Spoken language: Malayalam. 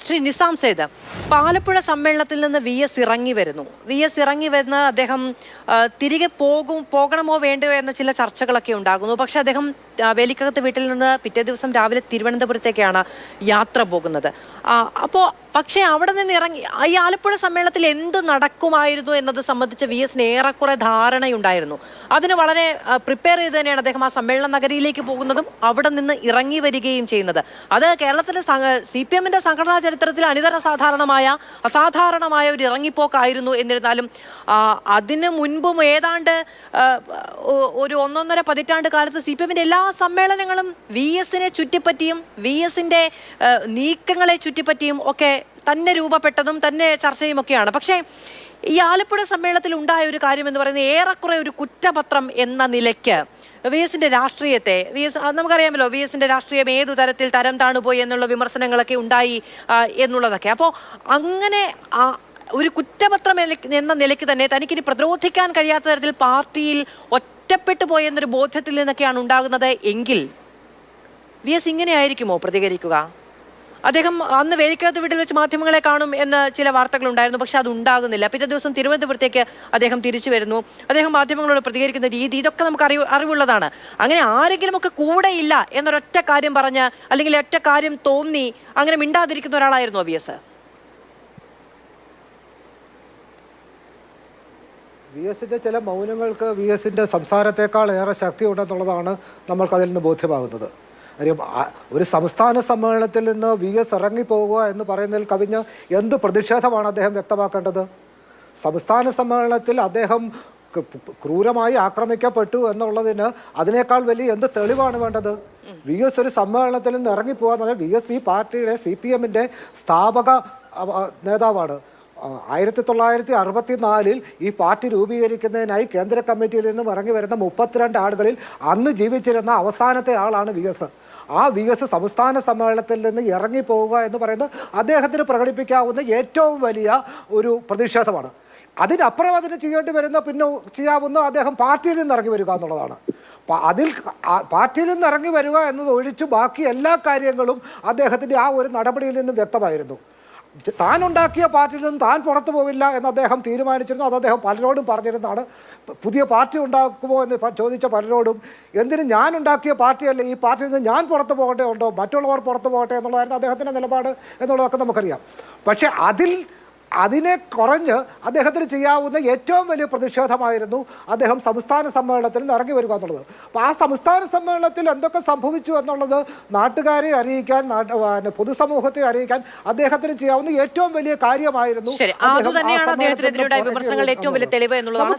ശ്രീ നിസാം സേദ്, ആലപ്പുഴ സമ്മേളനത്തിൽ നിന്ന് VS ഇറങ്ങി വരുന്നു. VS ഇറങ്ങി വരുന്ന അദ്ദേഹം തിരികെ പോകണമോ വേണ്ടയോ എന്ന ചില ചർച്ചകളൊക്കെ ഉണ്ടാകുന്നു. പക്ഷെ അദ്ദേഹം വേലിക്കകത്ത് വീട്ടിൽ നിന്ന് പിറ്റേ ദിവസം രാവിലെ തിരുവനന്തപുരത്തേക്കാണ് യാത്ര പോകുന്നത്. അപ്പോൾ പക്ഷേ അവിടെ നിന്ന് ഇറങ്ങി ഈ ആലപ്പുഴ സമ്മേളനത്തിൽ എന്ത് നടക്കുമായിരുന്നു എന്നത് സംബന്ധിച്ച് VSന് ഏറെക്കുറെ ധാരണയുണ്ടായിരുന്നു. അതിന് വളരെ പ്രിപ്പയർ ചെയ്ത് തന്നെയാണ് അദ്ദേഹം ആ സമ്മേളന നഗരിയിലേക്ക് പോകുന്നതും അവിടെ നിന്ന് ഇറങ്ങി വരികയും ചെയ്യുന്നത്. അത് കേരളത്തിലെ CPMന്റെ സംഘടനാ ചരിത്രത്തിൽ അസാധാരണമായ ഒരു ഇറങ്ങിപ്പോക്കായിരുന്നു. എന്നിരുന്നാലും അതിന് മുൻപും ഏതാണ്ട് ഒരു 1.5 പതിറ്റാണ്ട് കാലത്ത് CPMന്റെ എല്ലാ സമ്മേളനങ്ങളും VSനെ ചുറ്റിപ്പറ്റിയും VSന്റെ നീക്കങ്ങളെ ചുറ്റിപ്പറ്റിയും ഒക്കെ തന്നെ രൂപപ്പെട്ടതും തന്നെ ചർച്ചയും ഒക്കെയാണ്. പക്ഷേ ഈ ആലപ്പുഴ സമ്മേളനത്തിൽ ഉണ്ടായ ഒരു കാര്യം എന്ന് പറയുന്നത് ഏറെക്കുറെ ഒരു കുറ്റപത്രം എന്ന നിലയ്ക്ക് VSന്റെ രാഷ്ട്രീയത്തെ നമുക്കറിയാമല്ലോ, VSന്റെ രാഷ്ട്രീയം ഏതു തരത്തിൽ തരം താണുപോയി എന്നുള്ള വിമർശനങ്ങളൊക്കെ ഉണ്ടായി എന്നുള്ളതൊക്കെ. അപ്പോൾ അങ്ങനെ ഒരു കുറ്റപത്രം എന്ന നിലയ്ക്ക് തന്നെ തനിക്കിനി പ്രതിരോധിക്കാൻ കഴിയാത്ത തരത്തിൽ പാർട്ടിയിൽ ഒറ്റപ്പെട്ടു പോയെന്നൊരു ബോധ്യത്തിൽ നിന്നൊക്കെയാണ് ഉണ്ടാകുന്നത് എങ്കിൽ VS ഇങ്ങനെയായിരിക്കുമോ പ്രതികരിക്കുക? അദ്ദേഹം അന്ന് വേലിക്കകത്ത് വീട്ടിൽ വെച്ച് മാധ്യമങ്ങളെ കാണും എന്ന് ചില വാർത്തകളുണ്ടായിരുന്നു. പക്ഷെ അത് ഉണ്ടാകുന്നില്ല. പിറ്റേ ദിവസം തിരുവനന്തപുരത്തേക്ക് അദ്ദേഹം തിരിച്ചു വരുന്നു. അദ്ദേഹം മാധ്യമങ്ങളോട് പ്രതികരിക്കുന്ന രീതി ഇതൊക്കെ നമുക്ക് അറിവുള്ളതാണ്. അങ്ങനെ ആരെങ്കിലും ഒക്കെ കൂടെയില്ല എന്നൊരൊറ്റ കാര്യം പറഞ്ഞ് അല്ലെങ്കിൽ ഒറ്റ കാര്യം തോന്നി അങ്ങനെ മിണ്ടാതിരിക്കുന്ന ഒരാളായിരുന്നോ VS? VSന്റെ ചില മൗനങ്ങൾക്ക് VSന്റെ സംസാരത്തെക്കാൾ ഏറെ ശക്തി ഉണ്ടെന്നുള്ളതാണ് നമ്മൾക്കതിൽ നിന്ന് ബോധ്യമാകുന്നത്. കാര്യം ഒരു സംസ്ഥാന സമ്മേളനത്തിൽ നിന്ന് VS ഇറങ്ങിപ്പോവുക എന്ന് പറയുന്നതിൽ കവിഞ്ഞ് എന്ത് പ്രതിഷേധമാണ് അദ്ദേഹം വ്യക്തമാക്കേണ്ടത്? സംസ്ഥാന സമ്മേളനത്തിൽ അദ്ദേഹം ക്രൂരമായി ആക്രമിക്കപ്പെട്ടു എന്നുള്ളതിന് അതിനേക്കാൾ വലിയ എന്ത് തെളിവാണ് വേണ്ടത്? VS ഒരു സമ്മേളനത്തിൽ നിന്ന് ഇറങ്ങിപ്പോവുക എന്ന് പറഞ്ഞാൽ VS ഈ പാർട്ടിയുടെ CPMന്റെ സ്ഥാപക നേതാവാണ്. 1964 ഈ പാർട്ടി രൂപീകരിക്കുന്നതിനായി കേന്ദ്ര കമ്മിറ്റിയിൽ നിന്നും ഇറങ്ങി വരുന്ന 32 ആളുകളിൽ അന്ന് ജീവിച്ചിരുന്ന അവസാനത്തെ ആളാണ് VS. ആ VS സംസ്ഥാന സമ്മേളനത്തിൽ നിന്ന് ഇറങ്ങിപ്പോവുക എന്ന് പറയുന്നത് അദ്ദേഹത്തിന് പ്രകടിപ്പിക്കാവുന്ന ഏറ്റവും വലിയ ഒരു പ്രതിഷേധമാണ്. അതിനപ്പുറം അതിന് ചെയ്യേണ്ടി വരുന്ന പിന്നെ ചെയ്യാവുന്ന അദ്ദേഹം പാർട്ടിയിൽ നിന്ന് ഇറങ്ങി വരിക എന്നുള്ളതാണ്. അതിൽ പാർട്ടിയിൽ നിന്ന് ഇറങ്ങി വരിക എന്നത് ഒഴിച്ച് ബാക്കി എല്ലാ കാര്യങ്ങളും അദ്ദേഹത്തിൻ്റെ ആ ഒരു നടപടിയിൽ നിന്നും വ്യക്തമായിരുന്നു. താൻ ഉണ്ടാക്കിയ പാർട്ടിയിൽ നിന്ന് താൻ പുറത്തു പോവില്ല എന്ന് അദ്ദേഹം തീരുമാനിച്ചിരുന്നു. അത് അദ്ദേഹം പലരോടും പറഞ്ഞിരുന്നതാണ്. പുതിയ പാർട്ടി ഉണ്ടാക്കുമോ എന്ന് ചോദിച്ച പലരോടും എന്തിന് ഞാൻ ഉണ്ടാക്കിയ പാർട്ടിയല്ലേ, ഈ പാർട്ടിയിൽ നിന്ന് ഞാൻ പുറത്തു പോകേണ്ടതുണ്ടോ, മറ്റുള്ളവർ പുറത്തു പോകട്ടെ എന്നുള്ളതായിരുന്നു അദ്ദേഹത്തിൻ്റെ നിലപാട് എന്നുള്ളതൊക്കെ നമുക്കറിയാം. പക്ഷേ അതിനെ കുറഞ്ഞ് അദ്ദേഹത്തിന് ചെയ്യാവുന്ന ഏറ്റവും വലിയ പ്രതിഷേധമായിരുന്നു അദ്ദേഹം സംസ്ഥാന സമ്മേളനത്തിൽ നിന്ന് ഇറങ്ങി വരിക എന്നുള്ളത്. അപ്പോൾ ആ സംസ്ഥാന സമ്മേളനത്തിൽ എന്തൊക്കെ സംഭവിച്ചു എന്നുള്ളത് നാട്ടുകാരെ അറിയിക്കാൻ, പൊതുസമൂഹത്തെ അറിയിക്കാൻ അദ്ദേഹത്തിന് ചെയ്യാവുന്ന ഏറ്റവും വലിയ കാര്യമായിരുന്നു. വിമർശനങ്ങളുടെ ഏറ്റവും വലിയ തെളിവ് എന്നുള്ളതാണ്